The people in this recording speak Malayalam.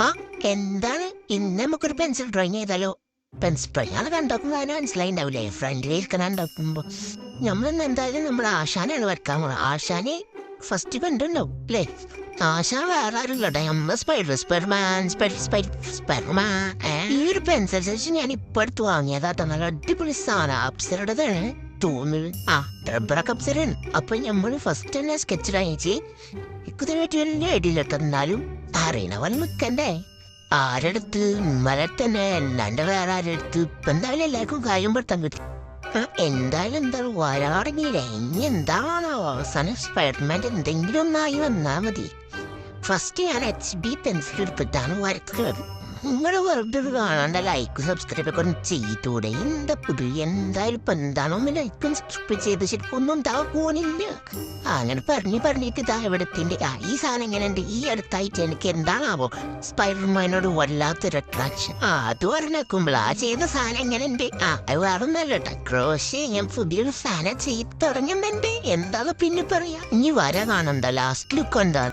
ആ എന്താണ് ഇന്ന് നമുക്കൊരു പെൻസിൽ ഡ്രോയിങ് ചെയ്താലോ? പെൻസിൽ ഡ്രോയിങ് അത് കണ്ടോക്കുമ്പോ അതിന് മനസ്സിലായിണ്ടാവില്ലേ? ഫ്രണ്ടിലിരിക്കണ കണ്ടോക്കുമ്പോ നമ്മളിന്ന് എന്തായാലും നമ്മുടെ ആശാനാണ് വരക്കാൻ പോണത്. ആശാന് ഫസ്റ്റ് കണ്ടുണ്ടാവും അല്ലേ? ആശാൻ വേറെ ആരുള്ളട്ടെ, നമ്മള് സ്പൈഡർമാൻ. ഈ ഒരു പെൻസിൽ സെഷൻ ഞാൻ ഇപ്പൊ അടുത്ത് വാങ്ങിയതാട്ടോ. നല്ല അടിപൊളി സാധനം, അപ്സരയുടേതാണ് തോന്നുന്നു. റബ്ബറൊക്കെ അപ്സരയാണ്. അപ്പൊ നമ്മള് ഫസ്റ്റ് തന്നെ സ്കെച്ച് വാങ്ങിച്ച് ഇക്കുതിനായിട്ട് വലിയ ഐഡിയിലിട്ട്, എന്നാലും അറിയണ പോലെ നിക്കണ്ടേ? ആരെടുത്ത് ഇന്നലെ തന്നെ അല്ലാണ്ട് വേറെ ആരെടുത്ത് ഇപ്പൊ എന്തായാലും എല്ലാവർക്കും കാര്യം പെടുത്താൻ കിട്ടും. എന്തായാലും എന്താ വരാറങ്ങിയില്ല. ഇനി എന്താണോ അവസാനം സ്പൈഡർമാൻ്റെ എന്തെങ്കിലും ഒന്നായി വന്നാ മതി. ഫസ്റ്റ് ഞാൻ HB പെൻസിൽ എടുത്തിട്ടാണ് വരക്കുന്നത്. നിങ്ങൾ വെറുതെ കാണാണ്ട ലൈക്കും സബ്സ്ക്രൈബ് ഒക്കെ ഒന്ന് ചെയ്തൂടെ? എന്താ പുതിയ എന്തായാലും ഇപ്പൊ എന്താണോ ഒന്ന് ലൈക്കും സബ്സ്ക്രൈബ് ചെയ്ത് ശരിക്കും ഒന്നും ഉണ്ടാവാൻ പോണില്ല. അങ്ങനെ പറഞ്ഞിട്ട് ഇതാ എവിടത്തിന്റെ ഈ സാധനം എങ്ങനെ ഉണ്ട്? ഈ അടുത്തായിട്ട് എനിക്ക് എന്താണാവോ സ്പൈഡർമാനോട് വല്ലാത്തൊരു അട്രാക്ഷൻ. അത് പറഞ്ഞേക്കുമ്പോൾ ആ ചെയ്ത സാധനം എങ്ങനെ ഉണ്ട്? അത് വേറെ ഒന്നല്ല കേട്ടോ, ക്രോഷേ ഞാൻ പുതിയൊരു സാധനം ചെയ്ത് തുടങ്ങുന്നുണ്ട്. എന്താ പിന്നെ പറയാ? ഇനി വര കാണണ്ട ലാസ്റ്റ് ലുക്ക് എന്താ?